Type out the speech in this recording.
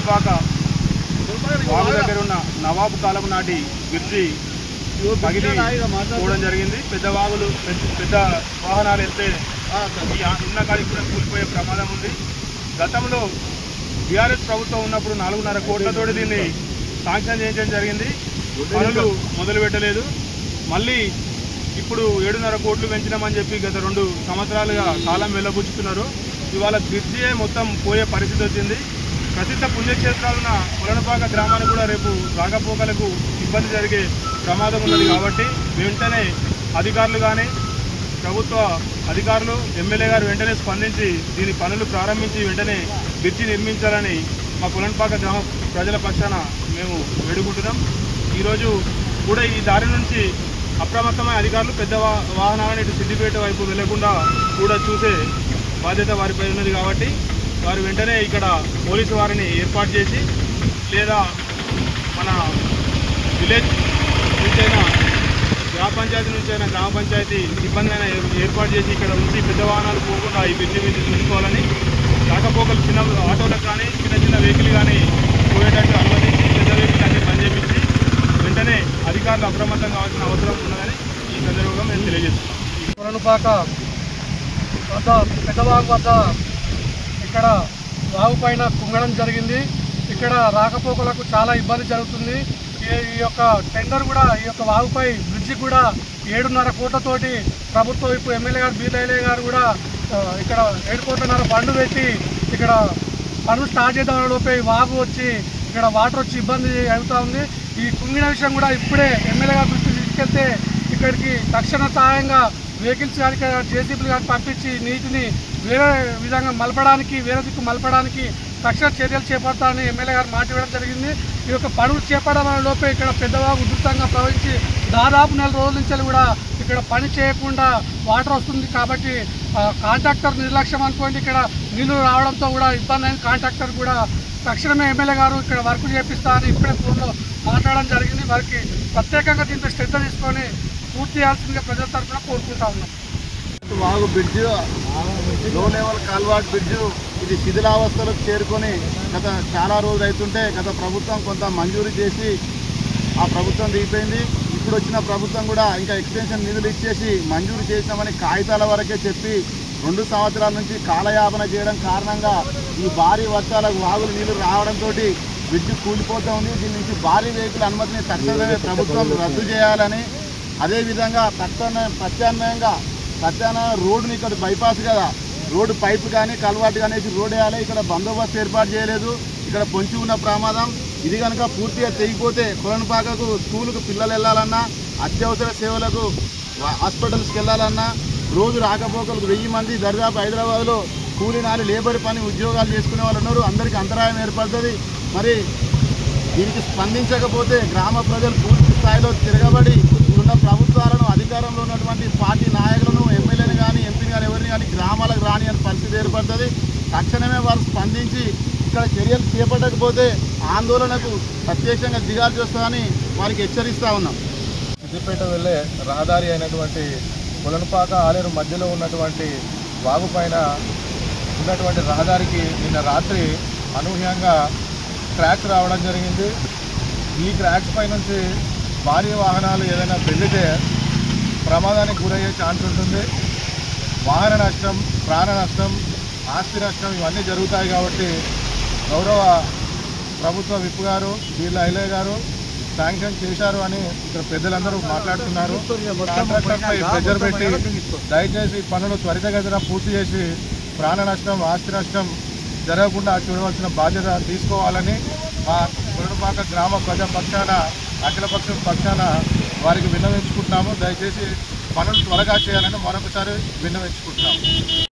కొలనుపాక వాగు దగ్గర ఉన్న నవాబు కాలం నాటి బ్రిడ్జి పగిలి పోవడం జరిగింది. పెద్ద వాగులు పెద్ద వాహనాలు వెళ్తే ఉన్న కాడికి కూడా కూలిపోయే ప్రమాదం ఉంది. గతంలో టీఆర్ఎస్ ప్రభుత్వం ఉన్నప్పుడు 4.5 కోట్లతోటి దీన్ని శాంక్షన్ చేయించడం జరిగింది. పనులు మొదలు పెట్టలేదు. మళ్ళీ ఇప్పుడు 7.5 కోట్లు పెంచినామని చెప్పి గత 2 సంవత్సరాలుగా కాలం వెళ్ళబుచ్చుతున్నారు. ఇవాళ బ్రిడ్జియే మొత్తం పోయే పరిస్థితి వచ్చింది. ప్రసిద్ధ పుణ్యక్షేత్రాలున్న కొలనుపాక గ్రామానికి కూడా రేపు రాకపోకలకు ఇబ్బంది జరిగే ప్రమాదం ఉన్నది. కాబట్టి వెంటనే అధికారులు కానీ ప్రభుత్వ అధికారులు ఎమ్మెల్యే గారు వెంటనే స్పందించి దీని పనులు ప్రారంభించి వెంటనే బ్రిడ్జి నిర్మించాలని మా కొలనుపాక గ్రామ ప్రజల పక్షాన మేము వేడుకుంటున్నాం. ఈరోజు కూడా ఈ దారి నుంచి అప్రమత్తమైన అధికారులు పెద్ద వాహనాలను ఇటు సిద్దిపేట వైపు వెళ్లకుండా కూడా చూసే బాధ్యత వారిపై ఉన్నది. కాబట్టి వారు వెంటనే ఇక్కడ పోలీసు వారిని ఏర్పాటు చేసి లేదా మన విలేజ్ నుంచైనా గ్రామ పంచాయతీ నుంచైనా గ్రామ పంచాయతీ సిబ్బంది అయినా ఏర్పాటు చేసి ఇక్కడ ఉంచి పెద్ద వాహనాలు పోకుండా ఈ బ్రిడ్జి మీద చూసుకోవాలని, రాకపోకలు చిన్న ఆటోలకు కానీ చిన్న వెహికల్ కానీ పోయేటట్టు అనుమతించి పెద్ద వెహికల్ అన్ని బంద్ చేయించి వెంటనే అధికారులు అప్రమత్తం కావాల్సిన అవసరం ఉన్నదని ఈ సందర్భంగా మేము తెలియజేస్తున్నాం. కొలనుపాక వద్ద పెద్దవాగు వద్ద ఇక్కడ వాగు పైన కుంగడం జరిగింది. ఇక్కడ రాకపోకలకు చాలా ఇబ్బంది జరుగుతుంది. ఈ యొక్క టెండర్ కూడా ఈ యొక్క వాగుపై బ్రిడ్జి కూడా 7.5 కోట్లతోటి ప్రభుత్వం ఇప్పుడు ఎమ్మెల్యే గారు బీలైలే గారు కూడా ఇక్కడ 7.5 కోట్ల ఫండ్ పెట్టి ఇక్కడ పనులు స్టార్ట్ చేద్దాం లోపే వాగు వచ్చి ఇక్కడ వాటర్ వచ్చి ఇబ్బంది అవుతూ ఉంది. ఈ కుంగిన విషయం కూడా ఇప్పుడే ఎమ్మెల్యే గారు దృష్టికి తీసుకెళ్తే ఇక్కడికి తక్షణ సహాయంగా వెహికల్స్ కానీ జేసీబీలు కానీ పంపించి నీటిని వేరే విధంగా మలపడానికి వేరే దిక్కు మలపడానికి తక్షణ చర్యలు చేపడతానని ఎమ్మెల్యే గారు మాట ఇవ్వడం జరిగింది. ఈ యొక్క పనులు చేపట్టడం లోపే ఇక్కడ పెద్దవాగు ఉధృతంగా ప్రవహించి దాదాపు 4 రోజుల నుంచి కూడా ఇక్కడ పని చేయకుండా వాటర్ వస్తుంది. కాబట్టి కాంట్రాక్టర్ నిర్లక్ష్యం అనుకోండి, ఇక్కడ నీళ్లు రావడంతో కూడా ఇబ్బంది అయింది. కాంట్రాక్టర్ కూడా తక్షణమే ఎమ్మెల్యే గారు ఇక్కడ వర్క్ చేపిస్తా అని ఇప్పుడే ఫోన్లో మాట్లాడడం జరిగింది. వారికి ప్రత్యేకంగా దీంట్లో శ్రద్ధ తీసుకొని పూర్తి చేయాల్సిందిగా ప్రజల తరఫున కోరుకుంటా ఉన్నాం. వాగు బ్రిడ్జ్ లో లెవెల్ కాల్వాట్ బ్రిడ్జ్ ఇది శిథిలావస్థలకు చేరుకొని గత చాలా రోజులు అవుతుంటే గత ప్రభుత్వం కొంత మంజూరు చేసి ఆ ప్రభుత్వం దిగిపోయింది. ఇప్పుడు వచ్చిన ప్రభుత్వం కూడా ఇంకా ఎక్స్టెన్షన్ నిధులు ఇచ్చేసి మంజూరు చేసినామని కాగితాల వరకే చెప్పి 2 సంవత్సరాల నుంచి కాలయాపన చేయడం కారణంగా ఈ భారీ వర్షాలకు వాగులు నీళ్లు రావడంతో బ్రిడ్జ్ కూలిపోతూ ఉంది. దీని నుంచి భారీ వెహికల్ అనుమతిని తక్షణమే ప్రభుత్వం రద్దు చేయాలని, అదేవిధంగా ప్రత్యామ్నాయ రోడ్డుని ఇక్కడ బైపాస్ కదా రోడ్డు పైపు కానీ కల్వాటు కానీ రోడ్ వేయాలి. ఇక్కడ బందోబస్తు ఏర్పాటు చేయలేదు. ఇక్కడ పొంచి ఉన్న ప్రమాదం ఇది కనుక పూర్తిగా తెగిపోతే కొలనుపాకకు స్కూలుకు పిల్లలు వెళ్ళాలన్నా, అత్యవసర సేవలకు హాస్పిటల్స్కి వెళ్ళాలన్నా, రోజు రాకపోకలకు 1000 మంది దరిదాపు హైదరాబాద్లో కూలీనాలు లేబర్ పని ఉద్యోగాలు చేసుకునే వాళ్ళు ఉన్నారు. అందరికీ అంతరాయం ఏర్పడుతుంది. మరి దీనికి స్పందించకపోతే గ్రామ ప్రజలు పూర్తి స్థాయిలో తిరగబడి ఇప్పుడున్న ప్రభుత్వాలను అధికారంలో ఉన్నటువంటి పార్టీ నాయకులను ఎమ్మెల్యేని కానీ ఎంపీని కానీ ఎవరిని కానీ గ్రామాలకు రాని అని పరిస్థితి ఏర్పడుతుంది. తక్షణమే వారు స్పందించి ఇక్కడ చర్యలు చేపట్టకపోతే ఆందోళనకు ప్రత్యక్షంగా దిగాల్సి వస్తుందని వారికి హెచ్చరిస్తూ ఉన్నాం. సిద్దిపేట వెళ్ళే రహదారి అయినటువంటి కొలనుపాక ఆలేరు మధ్యలో ఉన్నటువంటి వాగు పైన ఉన్నటువంటి రహదారికి నిన్న రాత్రి అనూహ్యంగా క్రాక్స్ రావడం జరిగింది. ఈ క్రాక్స్ పై నుంచి భారీ వాహనాలు ఏదైనా వెళ్లితే ప్రమాదానికి గురయ్యే ఛాన్స్ ఉంటుంది. వాహన నష్టం, ప్రాణ నష్టం, ఆస్తి నష్టం ఇవన్నీ జరుగుతాయి. కాబట్టి గౌరవ ప్రభుత్వ విప్ గారు బీర్లా గారు శాంక్షన్ చేశారు అని ఇక్కడ పెద్దలందరూ మాట్లాడుతున్నారు. కాంట్రాక్టర్పై ప్రెజర్ పెట్టి దయచేసి పనులు త్వరితగతిన పూర్తి చేసి ప్రాణ నష్టం, ఆస్తి నష్టం జరగకుండా చూడవలసిన బాధ్యత తీసుకోవాలని మా కొలనుపాక గ్రామ ప్రజా పక్షాన అఖిలపక్షం పక్షాన వారికి విన్నవించుకుంటున్నాము. దయచేసి పనులు త్వరగా చేయాలని మరొకసారి విన్నవించుకుంటున్నాము.